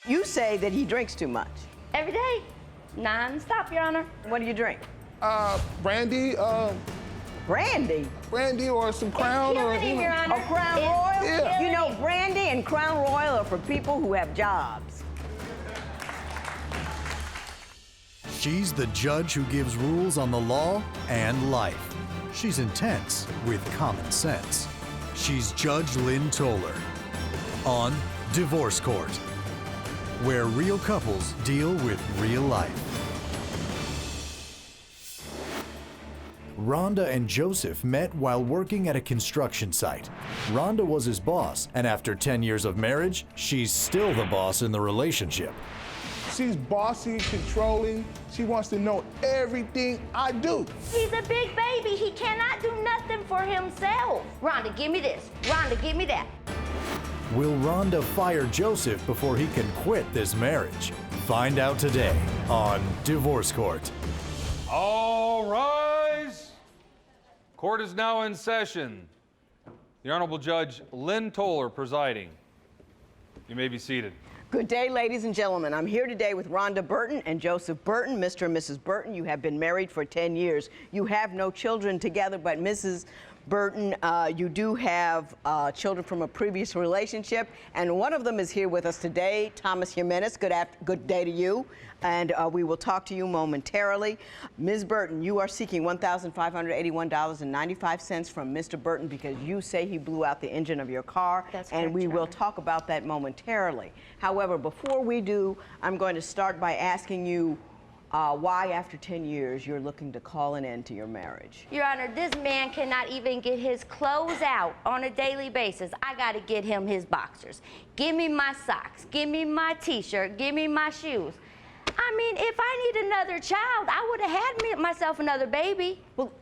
You say that he drinks too much. Every day, non-stop, Your Honor. What do you drink? Brandy, Brandy? brandy or some Crown or Killing him, Your Honor. Oh, Crown Royal? Yeah. You know, brandy and Crown Royal are for people who have jobs. She's the judge who gives rules on the law and life. She's intense with common sense. She's Judge Lynn Toller on Divorce Court, where real couples deal with real life. Rhonda and Joseph met while working at a construction site. Rhonda was his boss, and after 10 years of marriage, she's still the boss in the relationship. she's bossy, controlling. She wants to know everything I do. He's a big baby. He cannot do nothing for himself. Rhonda, give me this. Rhonda, give me that. Will Rhonda fire Joseph before he can quit this marriage? Find out today on Divorce Court. All rise. Court is now in session. The Honorable Judge Lynn Toller presiding. You may be seated. Good day, ladies and gentlemen. I'm here today with Rhonda Burton and Joseph Burton. Mr. and Mrs. Burton, you have been married for 10 years. You have no children together, but Mrs. Burton, you do have children from a previous relationship, and one of them is here with us today, Thomas Jimenez. Good day to you, and we will talk to you momentarily. Ms. Burton, you are seeking $1,581.95 from Mr. Burton because you say he blew out the engine of your car. That's and correct, we Your will Honor. talk about that momentarily. However, before we do, I'm going to start by asking you why, after 10 years, you're looking to call an end to your marriage. Your Honor, this man cannot even get his clothes out on a daily basis. I gotta get him his boxers. Give me my socks, give me my t-shirt, give me my shoes. I mean, if I need another child, I would have had myself another baby. Well,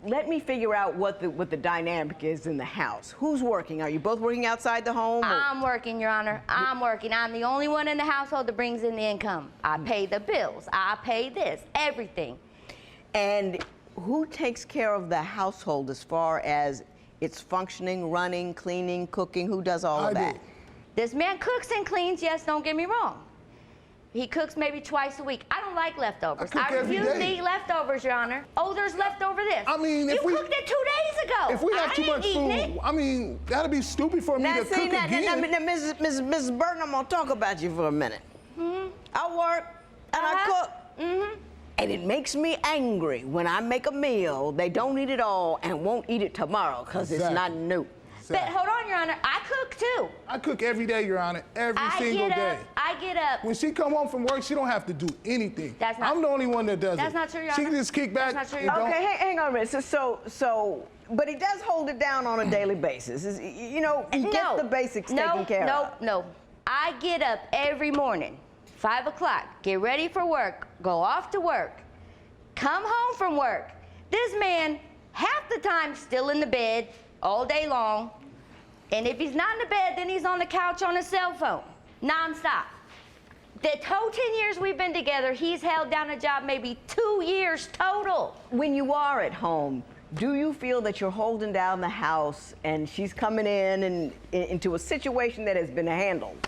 let me figure out what the dynamic is in the house. Who's working? Are you both working outside the home? Or? I'm working, Your Honor. I'm working. I'm the only one in the household that brings in the income. I pay the bills. I pay this, everything. And who takes care of the household as far as its functioning, running, cleaning, cooking? Who does all of that? do. This man cooks and cleans, yes, don't get me wrong. He cooks maybe twice a week. I don't like leftovers. I cook every refuse to day. eat leftovers, Your Honor. Oh, there's leftover this. I mean, if you we- cooked it 2 days ago. If we have I too ain't much eating food, it. I mean, that'd be stupid for me to cook again. Now, Mrs. Burton, I'm gonna talk about you for a minute. I work and I cook. And it makes me angry when I make a meal, they don't eat it all and won't eat it tomorrow because it's not new. But hold on, Your Honor. I cook too. I cook every day, Your Honor, every I single get day. up. I get up. When she come home from work, she don't have to do anything. That's not- I'm the only one that does That's it. not true, Your She Honor. can just kick back. That's not true, and Your Honor. don't- Okay, hang on a minute. But he does hold it down on a daily basis. You know, he gets the basics taken care of. No. I get up every morning, 5 o'clock, get ready for work, go off to work, come home from work. This man, half the time, still in the bed all day long. And if he's not in the bed, then he's on the couch on his cell phone, nonstop. The whole 10 years we've been together, he's held down a job maybe 2 years total. When you are at home, do you feel that you're holding down the house and she's coming in and into a situation that has been handled?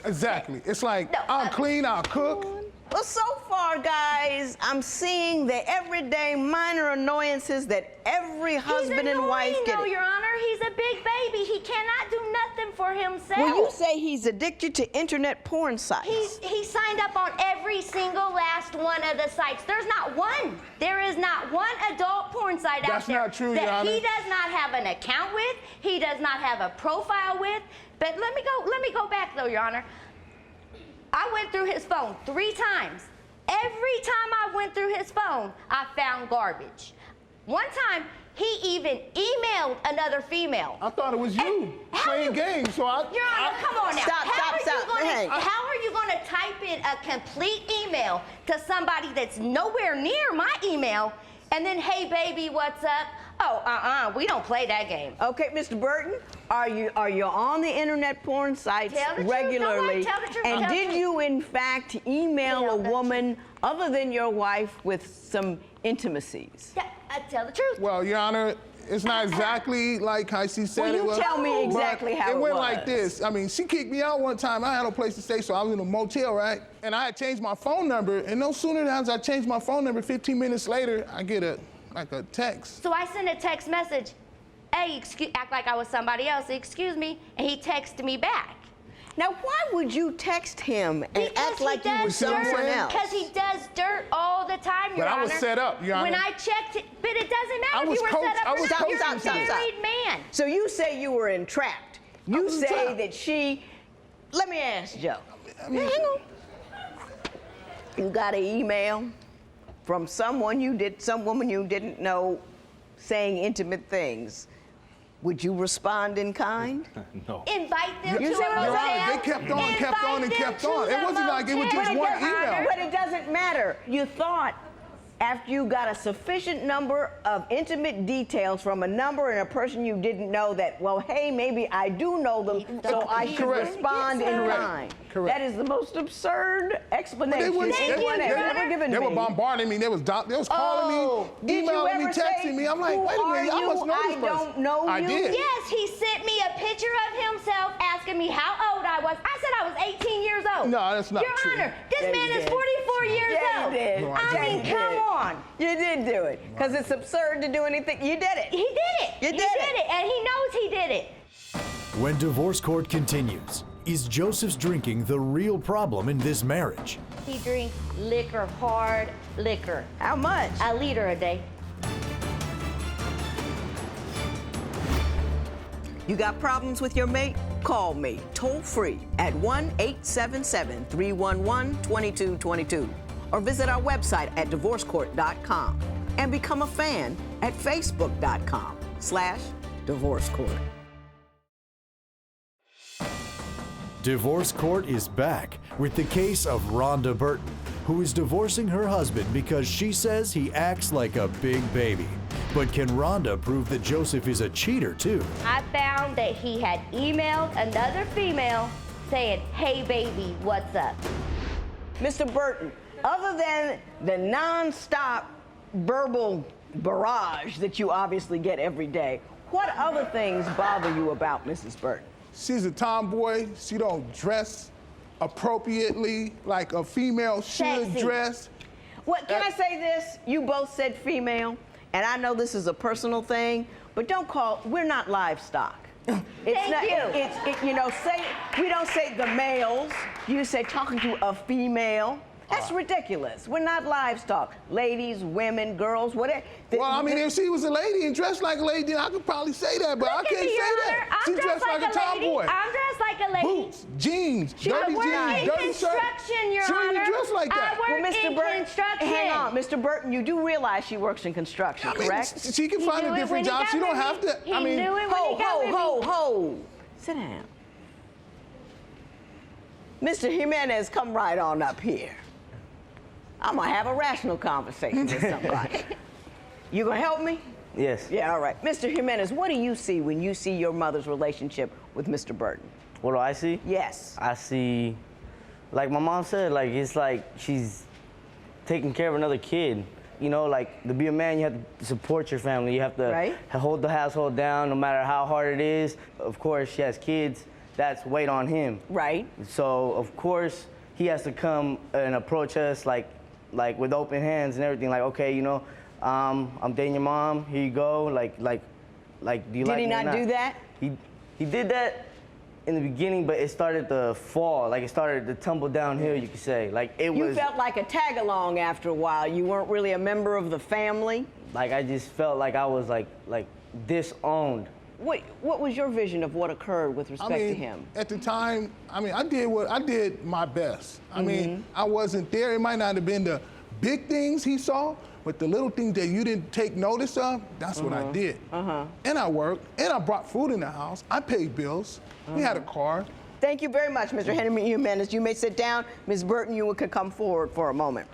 Exactly. It's like, No, I'll clean, I'll cook. Well, so far, guys, I'm seeing the everyday minor annoyances that every husband and wife He's get. annoying, though, Your Honor. He's a big baby. He cannot do nothing for himself. Well, you say he's addicted to internet porn sites. He signed up on every single last one of the sites. There's not one. There is not one adult porn site out That's there not true, Your that Honor. he does not have an account with. He does not have a profile with. But let me go back though, Your Honor. I went through his phone 3 times. Every time I went through his phone, I found garbage. One time, he even emailed another female. I thought it was you playing games, so I... Your Honor, come on now. Stop. Hey. How are you going to type in a complete email to somebody that's nowhere near my email and then, hey, baby, what's up? Oh, we don't play that game. Okay, Mr. Burton, are you on the internet porn sites Tell the truth. regularly? Tell the truth. And Tell the did truth. you, in fact, email Tell a the woman other than your wife with some intimacies? Yeah, I tell the truth. Well, Your Honor, It's not exactly like how she said Well, it you was. tell me exactly but how it went was. like this. I mean, she kicked me out one time. I had no place to stay, so I was in a motel, right? And I had changed my phone number, and no sooner than I changed my phone number, 15 minutes later, I get a text. So I sent a text message, hey, act like I was somebody else, excuse me, and he texted me back. Now, why would you text him and act like you were someone else? Because he does dirt all the time, Your Honor. But I was set up, Your Honor. When I checked it, but it doesn't I matter if was you were coached- set I up or was not. coached You're a into this. married man. So you say you were entrapped. You was say entrapped. that she. Let me ask Joe. I mean, Hang on. You got an email from some woman you didn't know, saying intimate things. Would you respond in kind? No. Invite them You to see a what I'm motel. saying? They kept on, kept on, and Invite kept them on. to It the wasn't like it was motel. just But one it doesn't- email. But it doesn't matter. You thought after you got a sufficient number of intimate details from a number and a person you didn't know that, well, hey, maybe I do know them, so I should Correct. respond in Correct. kind. Correct. That is the most absurd explanation They anyone has ever given They me. were bombarding me. They was calling Oh, me, did you emailing me, ever texting say, me. I'm like, "Who wait a minute, are I must you? know this I person. don't know I you." did. Yes, he sent me a picture of himself asking me how old I was. I said I was 18 years old. No, that's not Your true. Honor, this Yeah, you man is did. 44 years Yeah, old. you did. No, I I mean, didn't. come on. You did do it, because it's absurd to do anything. You did it. He did it. You He did it. did it, and he knows he did it. When divorce court continues, is Joseph's drinking the real problem in this marriage? He drinks liquor, hard liquor. How much? A liter a day. You got problems with your mate? Call me toll free at 1-877-311-2222 or visit our website at divorcecourt.com and become a fan at facebook.com/divorcecourt. Divorce court is back with the case of Rhonda Burton, who is divorcing her husband because she says he acts like a big baby. But can Rhonda prove that Joseph is a cheater too? I found that he had emailed another female saying, hey baby, what's up? Mr. Burton, other than the non-stop verbal barrage that you obviously get every day, what other things bother you about Mrs. Burton? She's a tomboy. She don't dress appropriately like a female should Sexy. dress. What, can I say this? You both said female, and I know this is a personal thing, but we're not livestock. Thank you. We don't say the males. You say talking to a female. That's ridiculous. We're not livestock. Ladies, women, girls, whatever. Well, I mean, if she was a lady and dressed like a lady, then I could probably say that, but I Look at can't me, say Your Honor. that. I'm She dressed like a lady. tomboy. I'm dressed like a lady. Boots, jeans, I dirty work jeans, in dirty shirt. construction, Your She don't even Honor. dress like that. I work in construction. hang on, Mr. Burton, you do realize she works in construction, I mean, correct? she can find knew a it when different he job. got She don't with have me. to. He I mean, knew it when he got with me. Ho. Sit down. Mr. Jimenez, come right on up here. I'm gonna have a rational conversation with somebody. You gonna help me? Yes. Yeah, all right. Mr. Jimenez, what do you see when you see your mother's relationship with Mr. Burton? What do I see? Yes. I see, like my mom said, like it's like she's taking care of another kid. You know, like to be a man, you have to support your family. You have to Right. hold the household down, no matter how hard it is. Of course, she has kids. That's weight on him. Right. So of course he has to come and approach us like with open hands and everything. Like, okay, you know, I'm dating your mom. Here you go. Like, do you Did like he me or not do that? He did that in the beginning, but it started to fall. Like it started to tumble downhill, you could say. Like it You was. felt like a tag along after a while. You weren't really a member of the family. Like I just felt like I was like disowned. What was your vision of what occurred with respect to him? At the time, I mean, I did my best. I Mm-hmm. mean, I wasn't there. It might not have been the big things he saw, but the little things that you didn't take notice of, that's what I did. And I worked, and I brought food in the house. I paid bills. We had a car. Thank you very much, Mr. Henry Jimenez. You may sit down. Ms. Burton, you could come forward for a moment.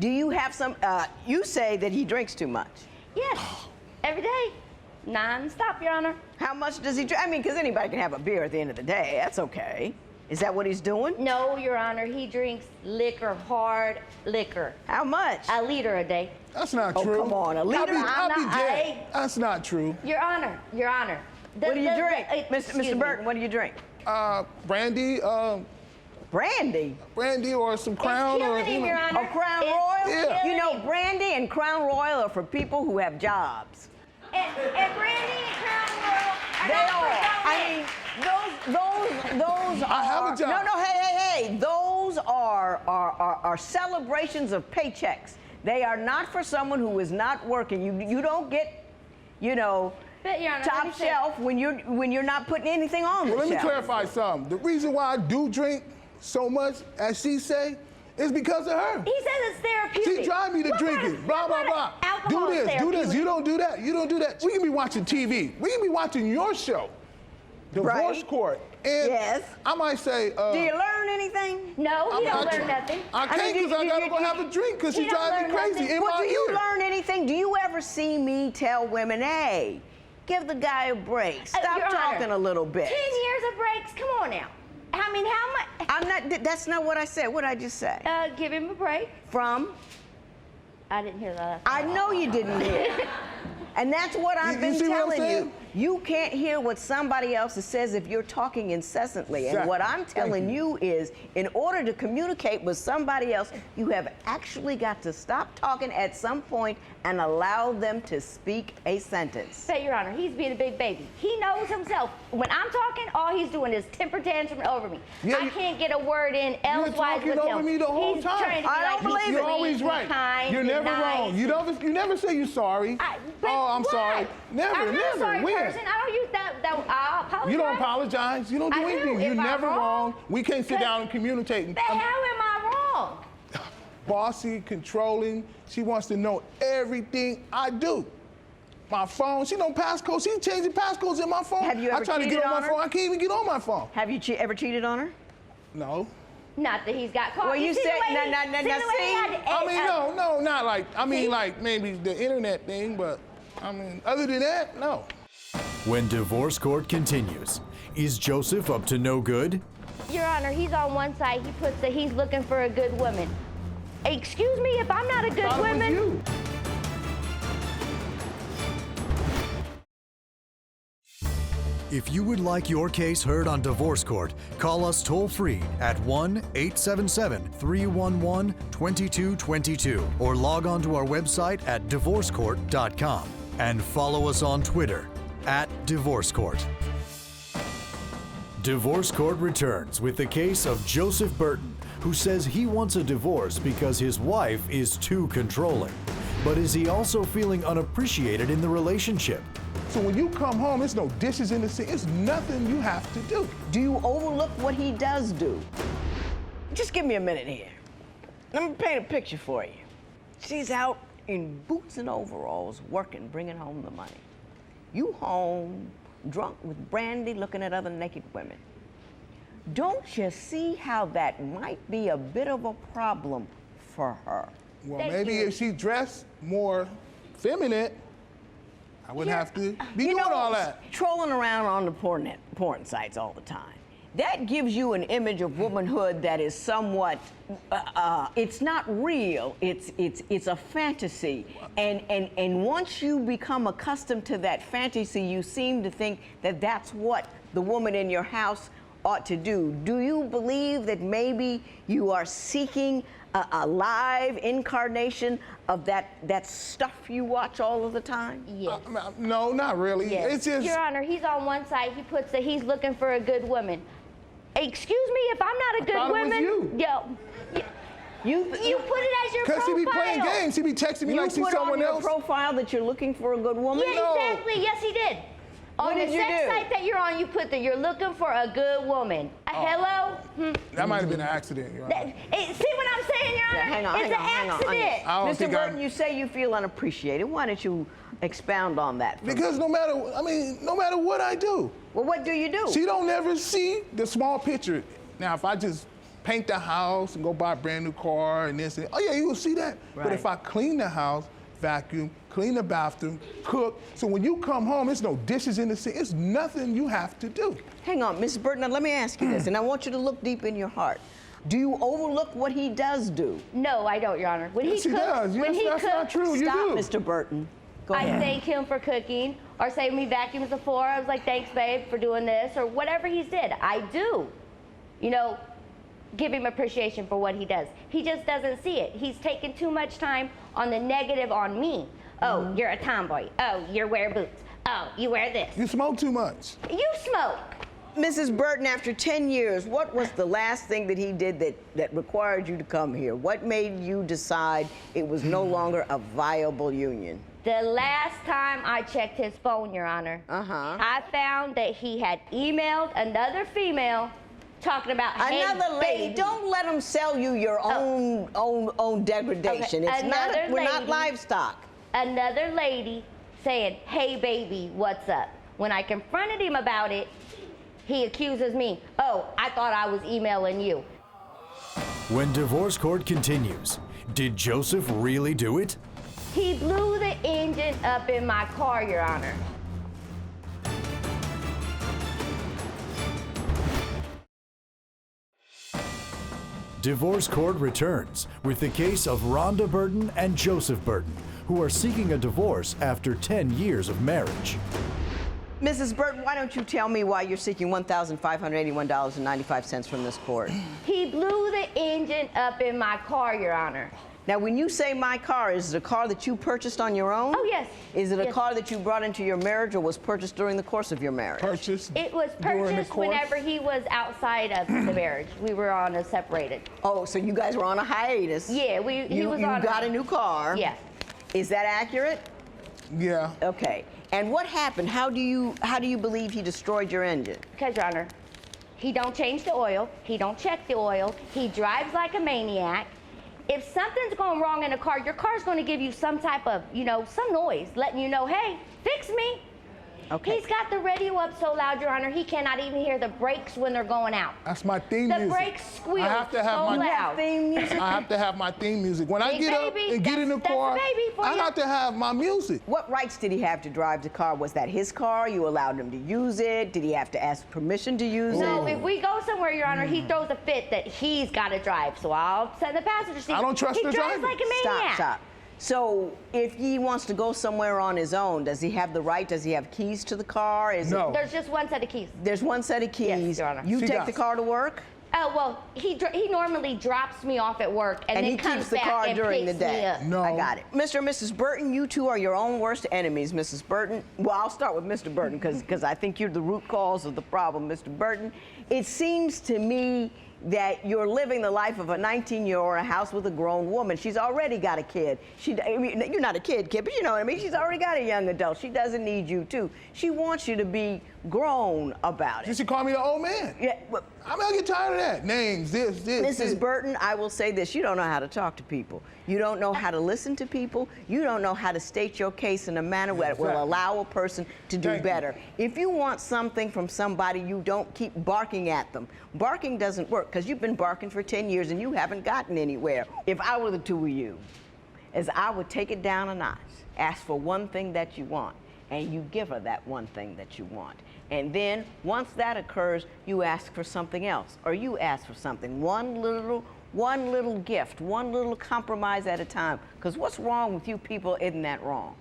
Do you have some, you say that he drinks too much. Yes, every day. Non-stop, Your Honor. How much does he drink? I mean, because anybody can have a beer at the end of the day. That's okay. Is that what he's doing? No, Your Honor, he drinks liquor, hard liquor. How much? A liter a day. That's not Oh, true. come on, a liter? I'll be I'm not- dead. hey. That's not true. Your Honor, Your Honor. What do you drink? Excuse Mr. me. Burton, what do you drink? Brandy, Brandy. brandy or some Crown or killing him, Your Honor. Oh, Crown It's Royal? Yeah. You know, Brandy and Crown Royal are for people who have jobs. And Brandy and Crown Royal are They not for are. grown I men. mean, those are. I have a job. No, hey. Those are celebrations of paychecks. They are not for someone who is not working. You don't get, you know, But, Your Honor, let me top say- shelf when you're not putting anything on the Well, let me shelf. clarify something. The reason why I do drink so much, as she say, is because of her. He says it's therapeutic. She drive me to What drink kind it. of- Blah, what blah, kind of blah. alcohol Do is this, do this. therapeutic? You don't do that. You don't do that. We can be watching TV. We can be watching your show, Divorce Right. Court. And Yes. I might say, Do you learn anything? No, he don't learn nothing. I can't mean, because I gotta go have a drink because He she don't drives me learn crazy nothing. in Well, my do you ear. learn anything? Do you ever see me tell women, hey, give the guy a break. Stop Your Honor, talking a little bit. 10 years of breaks. Come on now. I mean, how much? I'm not, that's not what I said. What did I just say? Give him a break. From? I didn't hear that. I know you didn't hear. And that's what I've You been see what I'm telling you. saying? You can't hear what somebody else says if you're talking incessantly. And Exactly. what I'm Thank telling you. you is, in order to communicate with somebody else, you have actually got to stop talking at some point and allow them to speak a sentence. Say, Your Honor, he's being a big baby. He knows himself. When I'm talking, all he's doing is temper tantrum over me. Yeah, I you- can't get a word in elsewise talking with him. over me the whole he's time. Trying to be I don't like, believe he's it. You're always sweet, right. He's kind, You're he's never nice. wrong. You never say you're sorry. But Oh, I'm why? sorry. Never, I'm not never. a sorry When? person. I don't use that. I apologize. You don't apologize. You don't do I do. anything. If You're I'm never wrong, wrong. We can't sit but- down and communicate. But how am I wrong? Bossy, controlling. She wants to know everything I do. My phone, she know passcodes. She changing passcodes in my phone. Have you I ever try to cheated get on on my her? phone. I can't even get on my phone. Have you ever cheated on her? No. Not that he's got caught. Well, you see the said- way now, he- now, see now, the way he see? had to- I mean, no, not like, I mean, See? like maybe the internet thing, but I mean, other than that, no. When divorce court continues, is Joseph up to no good? Your Honor, he's on one side. He puts that he's looking for a good woman. Excuse me, if I'm not a good Thought it was woman. you. If you would like your case heard on divorce court, call us toll free at 1-877-311-2222 or log on to our website at divorcecourt.com and follow us on Twitter at Divorce Court. Divorce Court returns with the case of Joseph Burton, who says he wants a divorce because his wife is too controlling. But is he also feeling unappreciated in the relationship? So when you come home, there's no dishes in the sink. It's nothing you have to do. Do you overlook what he does do? Just give me a minute here. Let me paint a picture for you. She's out in boots and overalls, working, bringing home the money. You home, drunk with brandy, looking at other naked women. Don't you see how that might be a bit of a problem for her? Well, Thank maybe you. if she dressed more feminine, I wouldn't have to be You doing know, all that. trolling around on the porn sites all the time. That gives you an image of womanhood that is somewhat, it's not real, it's a fantasy. And once you become accustomed to that fantasy, you seem to think that that's what the woman in your house ought to do. Do you believe that maybe you are seeking a live incarnation of that stuff you watch all of the time? Yes. No, not really. Yes. It's just, Your Honor, he's on one side. He puts that he's looking for a good woman. Excuse me, if I'm not a good thought it was woman. you. You put it as your because profile. she be playing games. She be texting me You like she's put on someone your else. profile that you're looking for a good woman? Yeah, No. exactly. Yes, he did. What On did the you sex do? site that you're on, you put that you're looking for a good woman. Hello? That might have been an accident, Your Honor. See what I'm saying, Your Honor? Yeah, hang on, it's hang on, an hang on, accident. hang on. I don't Mr. think Burton, you say you feel unappreciated. Why don't you expound on that? for me? Because no matter what I do, Well, what do you do? she don't never see the small picture. Now, if I just paint the house and go buy a brand new car and this, and, oh yeah, you will see that. But Right. if I clean the house, vacuum, clean the bathroom, cook. So when you come home, there's no dishes in the sink. It's nothing you have to do. Hang on, Mrs. Burton, now let me ask you this, and I want you to look deep in your heart. Do you overlook what he does do? No, I don't, Your Honor. When Yes, he he cooks, does. when Yes, he that's cooks, not true. You Stop, do. Mr. Burton. Go I ahead. thank him for cooking, or say when he vacuums the floor, I was like, thanks, babe, for doing this, or whatever he did. I do. You know, give him appreciation for what he does. He just doesn't see it. He's taking too much time on the negative on me. Oh, you're a tomboy. Oh, you wear boots. Oh, you wear this. You smoke too much. You smoke. Mrs. Burton, after 10 years, what was the last thing that he did that required you to come here? What made you decide it was no longer a viable union? The last time I checked his phone, Your Honor, I found that he had emailed another female talking about Another hey, lady. baby. Don't let him sell you your own degradation. Okay, It's not. another We're not lady. livestock. Another lady saying, hey, baby, what's up? When I confronted him about it, he accuses me, oh, I thought I was emailing you. When divorce court continues, did Joseph really do it? He blew the engine up in my car, Your Honor. Divorce court returns with the case of Rhonda Burton and Joseph Burton, who are seeking a divorce after 10 years of marriage. Mrs. Burton, why don't you tell me why you're seeking $1,581.95 from this court? He blew the engine up in my car, Your Honor. Now, when you say my car, is it a car that you purchased on your own? Oh, yes. Is it a Yes. car that you brought into your marriage or was purchased during the course of your marriage? Purchase. It was during the purchased course. whenever he was outside of the marriage. We were on a separated. Oh, so you guys were on a hiatus. Yeah, he was you on. got a new car. Yeah. Is that accurate? Yeah. Okay. And what happened? How do you believe he destroyed your engine? Because, Your Honor, he don't change the oil. He don't check the oil. He drives like a maniac. If something's going wrong in a car, your car's going to give you some type of, some noise, letting you know, hey, fix me. Okay. He's got the radio up so loud, Your Honor, he cannot even hear the brakes when they're going out. That's my theme The music. brakes squeal I have to have so my loud. Theme music? I have to have my theme music. When I Big get up baby, and get in the that's car, baby for I you. got to have my music. What rights did he have to drive the car? Was that his car? You allowed him to use it? Did he have to ask permission to use No, it? if we go somewhere, Your Honor, he throws a fit that he's got to drive, so I'll send the passenger seat. I don't trust he the drives driver. like a maniac. Stop. So if he wants to go somewhere on his own, does he have the right? Does he have keys to the car? No. There's just one set of keys. There's one set of keys. Yes, Your Honor. You She take does. the car to work? Oh, well, he normally drops me off at work and And then he comes keeps the back car and during the picks me day. up. No. I got it. Mr. and Mrs. Burton, you two are your own worst enemies, Mrs. Burton. Well, I'll start with Mr. Burton because I think you're the root cause of the problem, Mr. Burton. It seems to me that you're living the life of a 19-year-old in a house with a grown woman. She's already got a kid. You're not a kid, but you know what I mean. She's already got a young adult. She doesn't need you, too. She wants you to be grown about You it. should call me the old man. Yeah, well, I get tired of that. Names, this. Mrs. Burton, I will say this. You don't know how to talk to people. You don't know how to listen to people. You don't know how to state your case in a manner that will Exactly. allow a person to do Thank you. better. If you want something from somebody, you don't keep barking at them. Barking doesn't work because you've been barking for 10 years and you haven't gotten anywhere. If I were the two of you, as I would take it down a notch, ask for one thing that you want, and you give her that one thing that you want. And then once that occurs, you ask for something else, or you ask for something, one little gift, one little compromise at a time. Because what's wrong with you people isn't that wrong.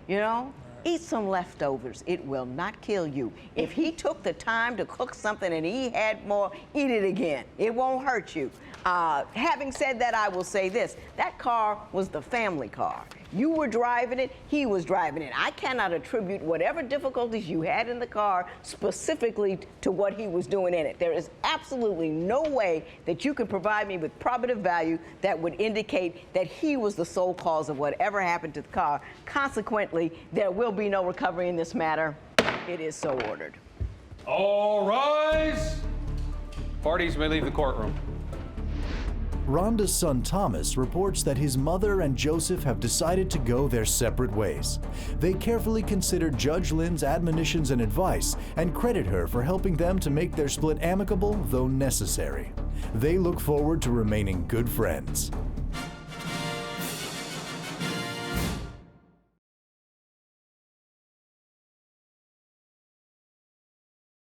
You know? Eat some leftovers. It will not kill you. If he took the time to cook something and he had more, eat it again. It won't hurt you. Having said that, I will say this. That car was the family car. You were driving it, he was driving it. I cannot attribute whatever difficulties you had in the car specifically to what he was doing in it. There is absolutely no way that you can provide me with probative value that would indicate that he was the sole cause of whatever happened to the car. Consequently, there will be no recovery in this matter. It is so ordered. All rise. Parties may leave the courtroom. Rhonda's son Thomas reports that his mother and Joseph have decided to go their separate ways. They carefully considered Judge Lynn's admonitions and advice and credit her for helping them to make their split amicable, though necessary. They look forward to remaining good friends.